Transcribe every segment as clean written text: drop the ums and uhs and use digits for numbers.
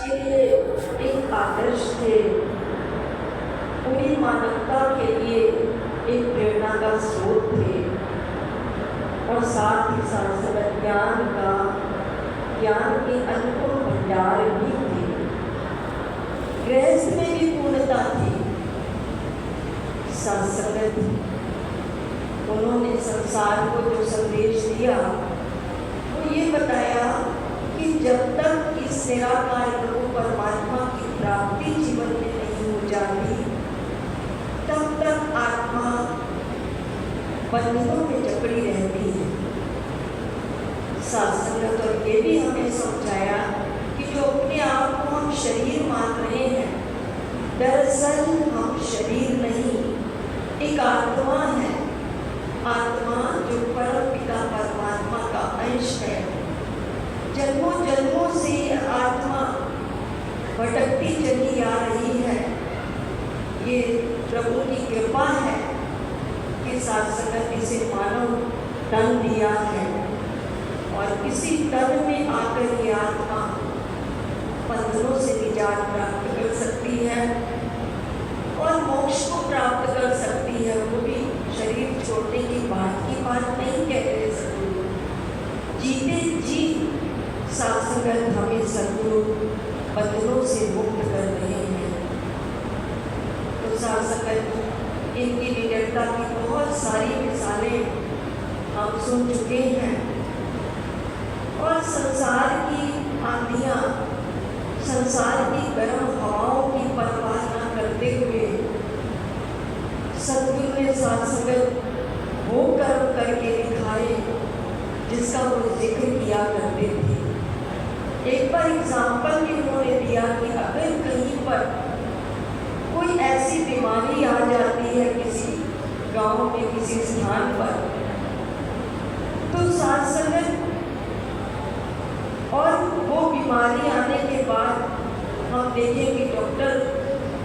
लिए एक आदर्श थे, पूरी मानवता के लिए एक प्रेरणा का स्रोत थे और साथ ही साथ ज्ञान के अनुपम भंडार भी थे। गृहस्थ में भी पूर्णता थी। सत्संगत उन्होंने संसार को जो संदेश दिया वो ये बताया कि जब तक इस निराकार प्रभु परमात्मा की प्राप्ति जीवन में नहीं हो जाती तब तक आत्मा बंधनों में जकड़ी रहती है। सत्संगत और ये भी हमें समझाया कि जो अपने आप को हम शरीर मान रहे हैं, दरअसल हम शरीर नहीं, एक आत्मा है। आत्मा जो परम पिता परमात्मा का अंश है। जन्मों जन्मों से आत्मा भटकती चली आ रही है। ये प्रभु की कृपा है कि सत्संगत इसे मानव तन दिया है और इसी तन में आकर ये आत्मा बंधनों से निजात प्राप्त कर सकती है और मोक्ष को प्राप्त कर सकती है। वो भी शरीर छोड़ने की बात नहीं कह रहे सदगुरु। जीते जी सत्संगत हमें सदगुरु बंधनों से मुक्त कर रहे हैं। तो सत्संगत इनकी निडरता की बहुत सारी मिसालें हम सुन चुके हैं और संसार की आंधियाँ, संसार की गर्म हवाओं की परवाह न करते हुए सदगुरु ने सत्संगत वो कर्म करके दिखाए जिसका वो जिक्र किया करते थे। एक बार एग्जाम्पल भी उन्होंने दिया कि अगर कहीं पर कोई ऐसी बीमारी आ जाती है किसी गांव में किसी स्थान पर, तो सत्संगत और वो बीमारी आने के बाद हम देखें कि डॉक्टर,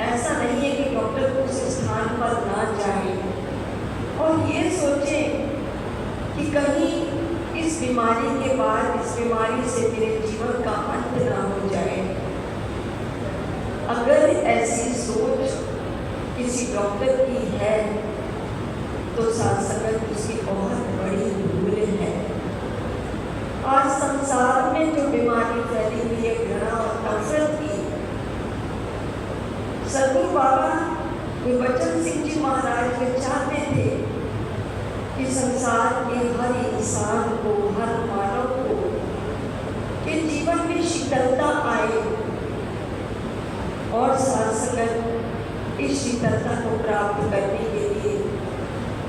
ऐसा नहीं है कि डॉक्टर उस स्थान पर ना जाए और ये सोचें कि कहीं इस बीमारी के बाद इस बीमारी से मेरे जीवन का अंत ना हो जाए। अगर ऐसी सोच किसी डॉक्टर की है तो सत्संगत उसकी बहुत बड़ी भूल है। आज संसार में जो बीमारी फैली हुई है, घृणा और नफरत की, सदगुरु बाबा गुरबचन सिंह जी महाराज ये चाहते थे कि संसार के हर इंसान को, हर मानव को के जीवन में शीतलता आए और सत्संगत इस शीतलता को प्राप्त करने के लिए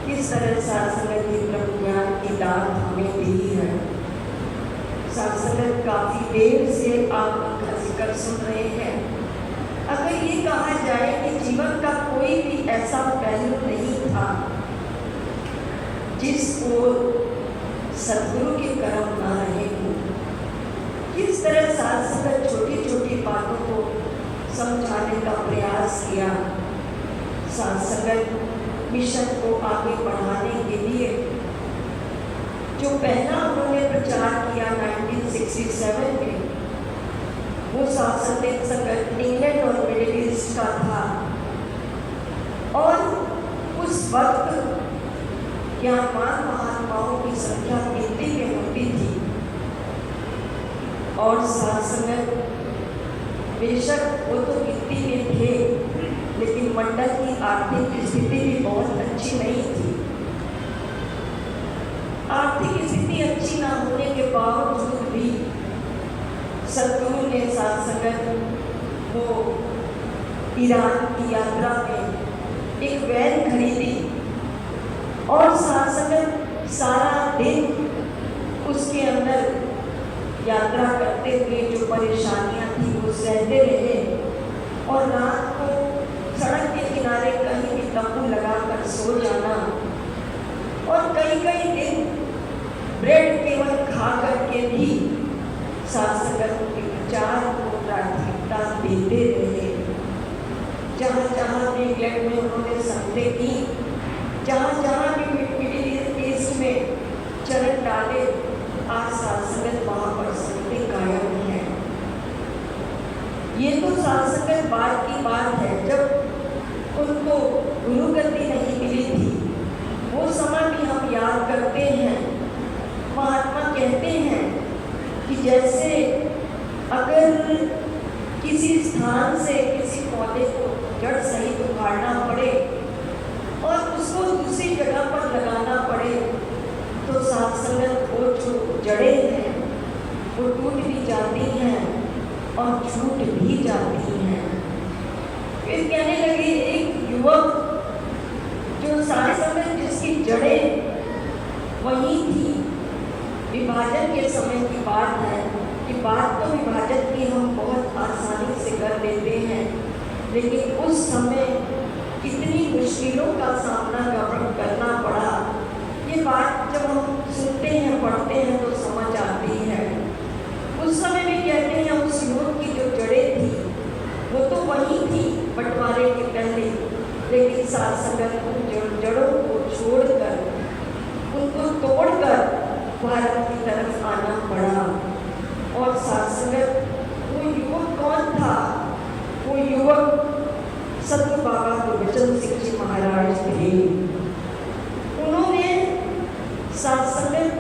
किस तरह सत्संगत की प्रभु ज्ञान की दात हमें दी है। सत्संगत काफी देर से आप उनका जिक्र सुन रहे हैं। अगर ये कहा जाए कि जीवन का कोई भी ऐसा पहलू नहीं था जिसको सदगुरु के कर्म ना रहे हो, किस तरह सत्संगत छोटी छोटी बातों को समझाने का प्रयास किया। सत्संगत मिशन को आगे बढ़ाने के लिए जो पहला उन्होंने प्रचार किया 1967 में, वो सत्संगत इंग्लैंड और मिडिल ईस्ट का था और उस वक्त ज्ञानवान महात्माओं की संख्या गिनती में होती थी और सत्संगत बेशक वो तो गिनती में थे, लेकिन मंडल की आर्थिक स्थिति भी बहुत अच्छी नहीं थी। आर्थिक स्थिति अच्छी ना होने के बावजूद भी सदगुरु ने सत्संगत वो ईरान की यात्रा में एक वैन खरीदी और सत्संगत सारा दिन उसके अंदर यात्रा करते हुए जो परेशानियां थी वो सहते रहे और रात को सड़क के किनारे कहीं भी तंबू लगाकर सो जाना और कई कई दिन ब्रेड केवल खा करके भी सत्संगत के प्रचार को प्राथमिकता देते रहे। जहाँ जहाँ भी इंग्लैंड में उन्होंने संगतें की, जहाँ जहाँ भी मिडिल ईस्ट में चरण डाले, आज सत्संगत वहाँ पर संगतें कायम हैं। ये तो साथ संगत बात की बात है जब उनको गुरु गति नहीं मिली थी। वो समय भी हम याद करते हैं। महात्मा कहते हैं कि जैसे अगर किसी स्थान से किसी पौधे को जड़ सहित उखाड़ना पड़े और उसको दूसरी जगह पर लगाना पड़े तो साथ संगत वो जो जड़ें हैं वो टूट भी जाती हैं और छूट भी जाती हैं। फिर कहने लगे एक युवक जो साथ संगत जिसकी जड़ें वही थी। विभाजन के समय की बात है कि बात तो विभाजन की हम बहुत आसानी से कर लेते हैं, लेकिन उस समय कितनी मुश्किलों का सामना करना पड़ा। ये बात जब हम सुनते हैं पढ़ते हैं तो समझ आती है। उस समय भी कहते हैं उस युवक की जो जड़ें थी वो तो वही थी बंटवारे के पहले, लेकिन साथ संगत उन जड़ों को छोड़कर उनको तोड़कर भारत की तरफ आना पड़ा। और साथ संगत वो युवक कौन था? वो युवक सत बाबा गुरबचन सिंह जी महाराज थे। उन्होंने साथ संगत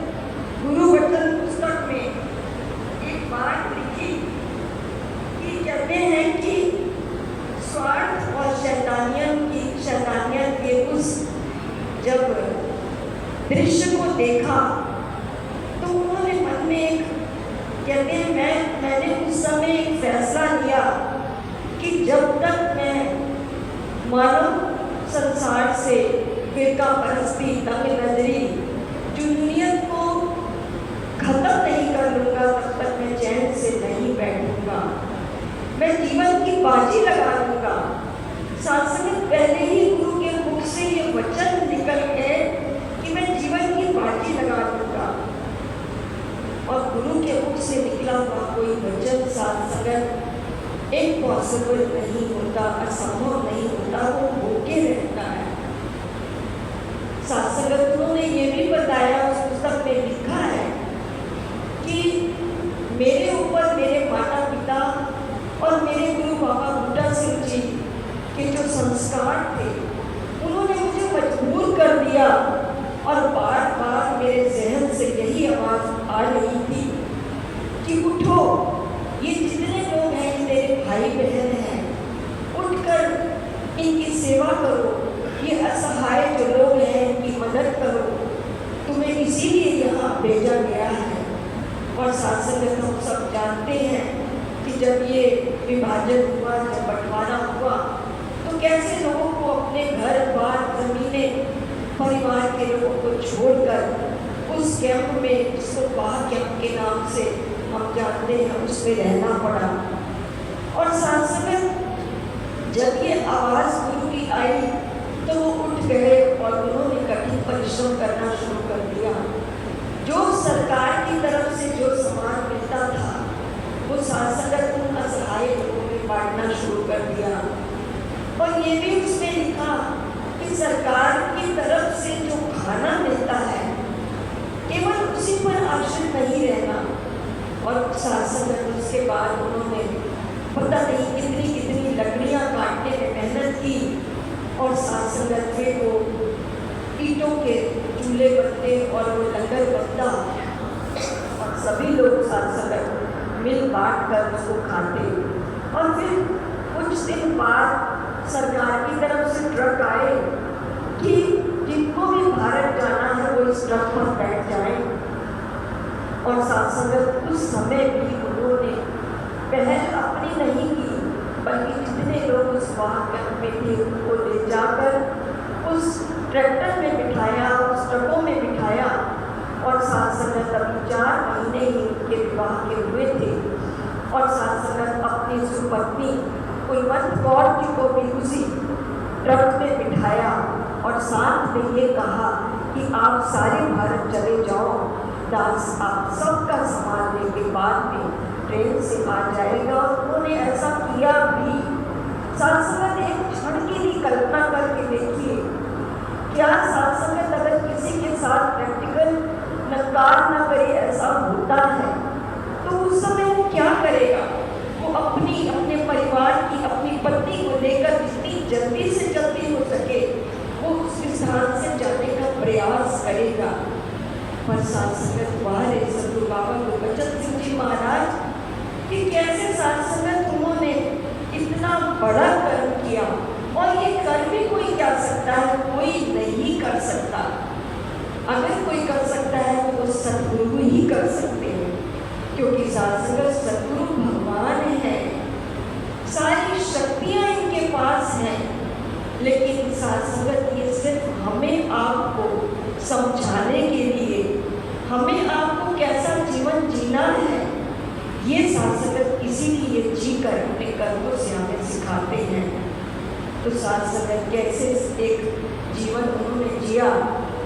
गुरु वचन पुस्तक में एक बात लिखी कि कहते हैं कि स्वार्थ और शैतानियत के उस जब दृश्य को देखा तो उन्होंने मन में एक कहते हैं मैंने उस समय एक फैसला लिया कि जब तक मैं मानव संसार से फिरका परस्ती तंग नजरी जुनूनियत को खत्म नहीं कर लूँगा तब तक मैं चैन से नहीं बैठूंगा। मैं जीवन की बाजी लगा लूँगा। साथ संगत पहले ही गुरु के मुख से ये वचन निकल गए कि मैं जीवन की बाजी लगा लूँगा। और गुरु के मुख से निकला हुआ कोई वचन साथ संगत इम्पॉसिबल नहीं होता, असंभव नहीं होता, वो होके रहता है। साथ संगत उन्होंने ये भी बताया, उस पुस्तक में लिखा है कि मेरे ऊपर मेरे माता पिता और मेरे गुरु बाबा बूटा सिंह जी के जो संस्कार थे उन्होंने मुझे मजबूर कर दिया। और बार बार मेरे जहन से यही आवाज़ आ रही थी कि उठो, ये जितने लोग हैं तेरे भाई बहन हैं, उठकर इनकी सेवा करो। ये असहाय जो लोग हैं इनकी मदद करो। तुम्हें इसीलिए यहाँ भेजा गया है। और साथ संगत हम सब जानते हैं कि जब ये विभाजन हुआ, जब बंटवारा हुआ तो कैसे लोगों को अपने घर बार जमीनें परिवार के लोगों को छोड़कर उस कैंप में, जिसको बाह कैंप के नाम से हम जानते हैं, उसमें रहना पड़ा। और साथ संगत जब ये आवाज़ गुरु की आई तो वो उठ गए और उन्होंने कठिन परिश्रम करना शुरू कर दिया। जो सरकार की तरफ से जो सामान मिलता था वो साथ संगत उन असहाय लोगों में बांटना शुरू कर दिया। और ये भी उसने लिखा कि सरकार की तरफ से जो खाना मिलता है केवल उसी पर आश्रित नहीं रहना। और साथ संगत उसके बाद उन्होंने पता नहीं कितनी कितनी लकड़ियाँ काटने में मेहनत की। और साथ संगत फिर वो ईंटों के चूल्हे बनते और वो लंगर बनता और सभी लोग साथ संगत मिल बांट कर उसको खाते। और फिर कुछ दिन बाद सरकार की तरफ से ट्रक आए कि जिनको भी भारत जाना है वो इस ट्रक पर बैठ जाए। और साथ संगत उस समय भी उन्होंने पहल अपनी नहीं की, बल्कि जितने लोग उस वाहन में थे उनको ले जाकर उस ट्रैक्टर में बिठाया, उस ट्रकों में बिठाया। और साथ संगत अभी 4 महीने ही उनके विवाह के हुए थे। और साथ संगत अपनी सुपत्नी कुलवंत कौर जी को भी उसी ट्रक में बिठाया और साथ में ये कहा कि आप सारे भारत चले जाओ, दास आप सबका सामान लेके बाद में ट्रेन से आ जाएगा। और उन्होंने ऐसा किया भी। साथ संगत एक क्षण की भी कल्पना करके देखिए, क्या साथ संगत अगर किसी के साथ प्रैक्टिकल नकार न करे ऐसा होता है तो उस समय वो क्या करेगा? वो अपने साथ संगत वाले सतगुरु बाबा गुरबचन सिंह जी महाराज कि कैसे साथ संगत उन्होंने इतना बड़ा कर्म किया, और ये कर्म भी कोई क्या सकता है, कोई नहीं कर सकता। अगर कोई कर सकता है तो वो सतगुरु ही कर सकते हैं, क्योंकि साथ संगत सतगुरु भगवान है, सारी शक्तियां इनके पास हैं। लेकिन साथ संगत ये सिर्फ हमें आपको समझाने के लिए, हमें आपको कैसा जीवन जीना है, ये साथ संगत इसीलिए जी कर अपने कर्मों से हमें सिखाते हैं। तो साथ संगत कैसे एक जीवन उन्होंने जिया,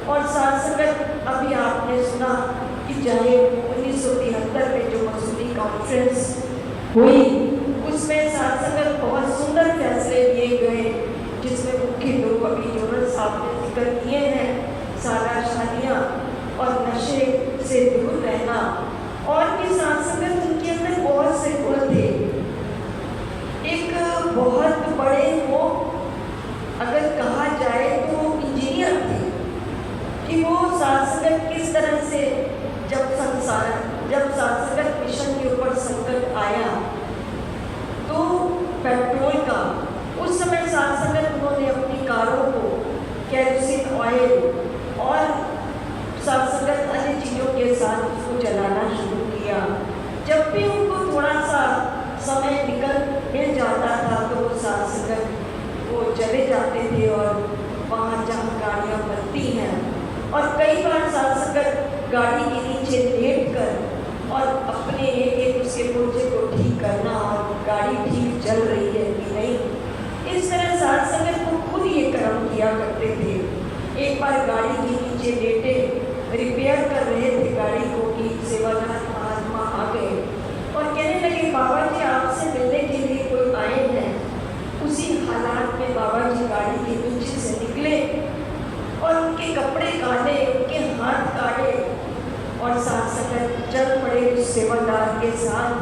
और साथ संगत अभी आपने सुना कि चाहे 1973 में जो मसूरी कॉन्फ्रेंस हुई, उसमें साथ संगत बहुत सुंदर फैसले लिए गए, जिसमें मुख्य लोग अभी जोनल साहब ने जिक्र किए हैं, सारा शादियाँ और नशे से दूर रहना, और भी साथ संगत उनके अंदर बहुत से गुण थे। एक बहुत बड़े वो अगर कहा जाए तो इंजीनियर थे, कि वो साथ संगत किस तरह से जब साथ संगत मिशन के ऊपर संकट आया तो पेट्रोल का, उस समय साथ संगत उन्होंने अपनी कारों को केरोसिन ऑयल और साथ संगत अन्य चीज़ों के साथ उसको जलाना शुरू किया। जब भी उनको थोड़ा सा समय मिल जाता था तो वो साथ संगत वो चले जाते थे और वहाँ जहाँ गाड़ियाँ बनती हैं, और कई बार साथ संगत गाड़ी के नीचे लेट कर और अपने एक उसके पुर्जे को ठीक करना, और गाड़ी ठीक चल रही है कि नहीं, इस तरह साथ संगत को खुद ये कर्म किया करते थे। एक बार गाड़ी के नीचे लेटे रिपेयर कर रहे थे गाड़ी को कि सेवादार महात्मा आ गए और कहने लगे, बाबा जी आपसे मिलने के लिए कोई आए हैं। उसी हालात में बाबा जी गाड़ी के नीचे से निकले और उनके कपड़े काटे, उनके हाथ काटे, और साथ संगत चल पड़े उस सेवादार के साथ।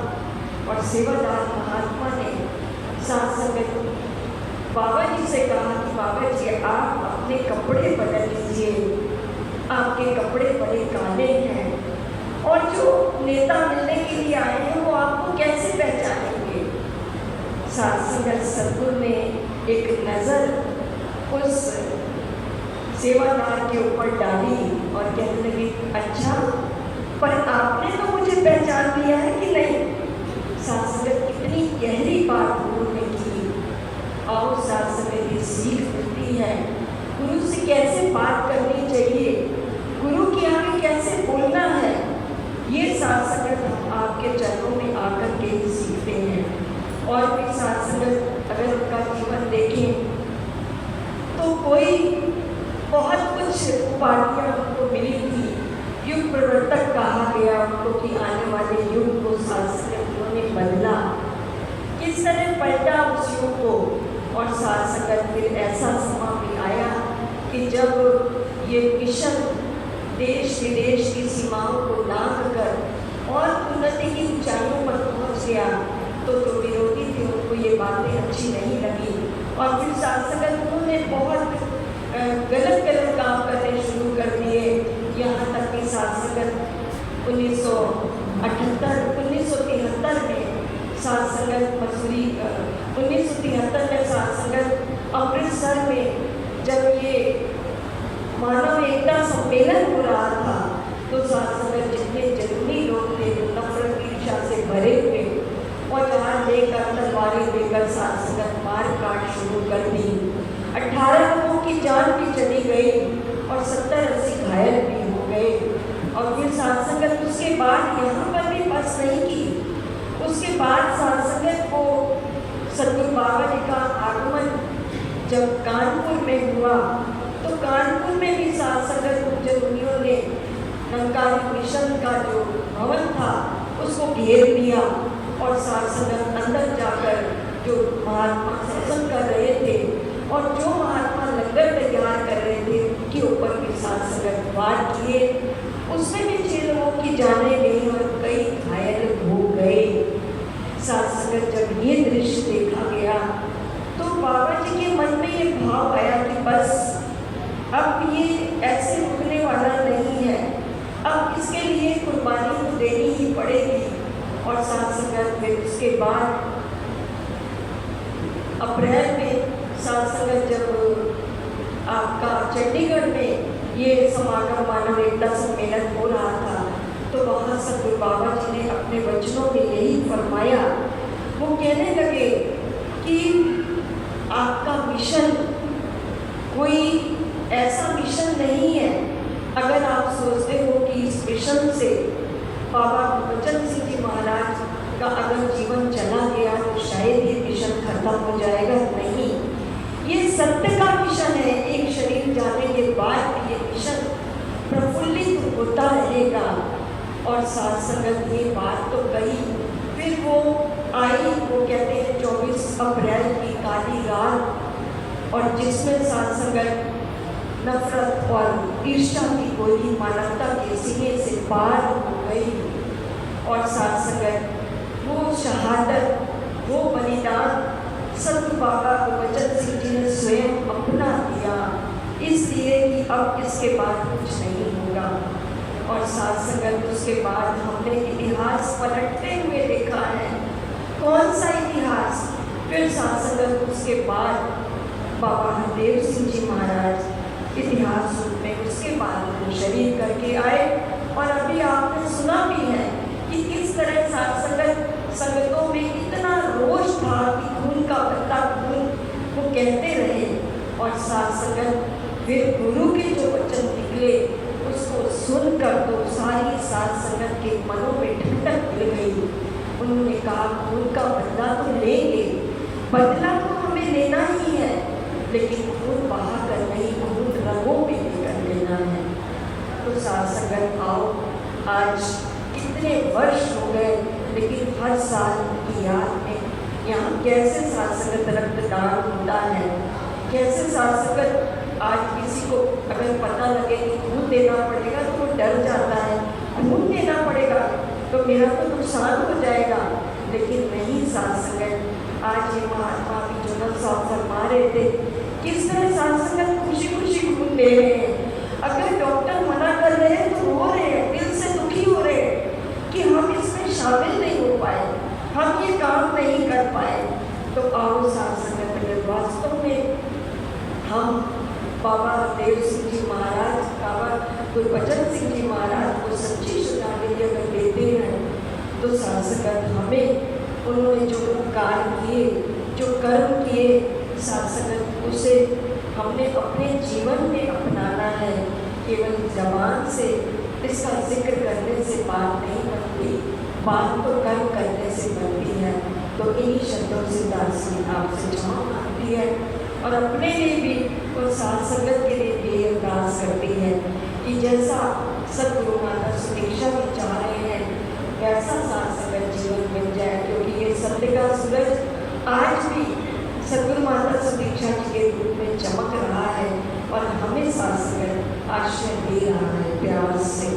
और सेवादार महात्मा ने साथ संगत बाबा जी से कहा कि बाबा जी आप अपने कपड़े बदल लीजिए, आपके कपड़े बड़े काले हैं, और जो नेता मिलने के लिए आए हैं वो आपको कैसे पहचानेंगे। साथ संगत सतगुरु ने एक नज़र उस सेवादार के ऊपर डाली और कहने लगी, अच्छा पर आपने तो मुझे पहचान लिया है कि नहीं। साथ संगत कितनी गहरी बात उन्होंने की। और साथ संगत ये सीख मिलती है गुरु से कैसे बात करनी चाहिए, गुरु के आगे कैसे बोलना है, ये साथ संगत हम आपके चरणों में आकर के ही सीखते हैं। और भी साथ संगत अगर उनका जीवन देखें तो कोई बहुत कुछ उपाधियाँ उनको मिली थी, युग प्रवर्तक कहा गया उनको कि आने वाले युग को साथ संगत उन्होंने बदला, किस तरह पलटा उस युग को। और साथ संगत फिर ऐसा समय भी आया कि जब ये मिशन देश विदेश की सीमाओं को लांघ कर और उन्नति की ऊंचाइयों पर पहुंच गया, तो जो विरोधी थे उनको ये बातें अच्छी नहीं लगी, और फिर साथ संगत उन्होंने बहुत गलत काम करने शुरू कर दिए। यहाँ तक कि साथ संगत 1973 में साथ संगत मसूरी 1973 में साथ संगत अमृतसर में जब ये मानव एकता सम्मेलन हो रहा था, तो साथ संगत जितने जरूरी लोग थे वो नफरत की इच्छा से भरे हुए और जहाँ लेकर तलवारें लेकर साथ संगत मार काट शुरू कर दी। 18 लोगों की जान भी चली गई और 70-80 घायल भी हो गए। और फिर साथ संगत उसके बाद यहाँ पर भी बस नहीं की, उसके बाद साथ संगत को सतगुरु बाबा जी का आगमन जब कानपुर में हुआ, तो कानपुर में भी साथ संगत जरूरियों ने नंकारी मिशन का जो भवन था उसको घेर लिया, और साथ संगत अंदर जाकर जो महात्मा सत्संग कर रहे थे और जो महात्मा लंगर तैयार कर रहे थे उनके ऊपर भी साथ संगत वार किए। उसमें भी 6 लोगों की जानें गई और कई घायल हो गए। साथ संगत जब ये दृश्य देखा गया तो बाबा जी के मन में ये भाव आया कि बस अब ये ऐसे रुकने वाला नहीं है, अब इसके लिए कुर्बानी तो देनी ही पड़ेगी। और साथ संगत फिर उसके बाद अप्रैल में साथ संगत जब आपका चंडीगढ़ में ये समागम मानव एकता सम्मेलन हो रहा था, तो वहाँ सदगुरु बाबा जी ने अपने वचनों में यही फरमाया। वो कहने लगे कि आपका मिशन कोई ऐसा मिशन नहीं है, अगर आप सोचते हो कि इस मिशन से बाबा गुरबचन सिंह जी महाराज का अगर जीवन चला गया तो शायद ये मिशन खत्म हो जाएगा। नहीं, ये सत्य का मिशन है। एक शरीर जाने के बाद भी ये मिशन प्रफुल्लित होता रहेगा। और साथ संगत ये बात तो कही, फिर वो आई, वो कहते हैं 24 अप्रैल की काली रात, और जिसमें साथ संगत नफरत और ईर्ष्या की गोली मानवता के सीने से पार हो गई। और साथ संगत वो शहादत, वो बलिदान सदगुरु बाबा गुरबचन सिंह जी ने स्वयं अपना दिया, इसलिए कि अब इसके बाद कुछ नहीं होगा। और साथ संगत उसके बाद हमने इतिहास पलटते हुए देखा है। कौन सा इतिहास? फिर साथ संगत उसके बाद बाबा हरदेव सिंह जी महाराज इतिहास रूप में उसके बाद वो शरीर करके आए। और अभी आपने सुना भी है कि किस तरह साथ संगत संगतों में इतना रोष था कि खून का बदला खून, वो कहते रहे। और साथ संगत फिर गुरु के जो वचन निकले उसको सुनकर तो सारी साथ संगत के मनों में ठंडक मिल गई। उन्होंने कहा खून का बदला तो लेंगे, बदला तो हमें लेना ही है, लेकिन खून बहा कर नहीं, खून रंगों में लेकर लेना है। तो साथ संगत आओ, आज कितने वर्ष हो गए, लेकिन हर साल की याद में यहाँ कैसे साथ संगत रक्तदान होता है, कैसे साथ संगत आज किसी को अगर पता लगे कि खून देना पड़ेगा तो वो डर जाता है, खून देना पड़ेगा तो मेरा तो नुकसान हो जाएगा। लेकिन नहीं साथ संगत, आज ये महात्मा भी जो न साफ फरमा रहे थे, किस तरह साथ संगत खुशी खुशी खून दे रहे हैं। अगर डॉक्टर मना कर रहे हैं तो रो रहे हैं, दिल से दुखी हो रहे हैं कि हम इसमें शामिल नहीं हो पाए, हम ये काम नहीं कर पाए। तो आओ साथ संगत, अगर वास्तव में हम बाबा देव सिंह जी महाराज, बाबा गुरबचन सिंह जी महाराज को सच्ची श्रद्धांजलि अगर देते हैं, तो साथ संगत हमें उन्होंने जो उपकार किए, जो कर्म किए, साथ संगत उसे हमने अपने जीवन में अपनाना है। केवल जबान से इसका जिक्र करने से बात नहीं बनती, बात तो कर्म करने से बनती है। तो इन्हीं शब्दों से दासी आपसे क्षमा मांगती है और अपने लिए भी और साथ संगत के लिए भी अरदास करती है कि जैसा सदगुरु माता सुदीक्षा भी चाह रहे हैं, वैसा साथ संगत जीवन बन जाए। क्योंकि ये सत्य का सूरज आज भी सदगुरु माता सुदीक्षा जी के रूप में चमक रहा है और हमें साथ संगत आश्रय दे रहा है प्यार से।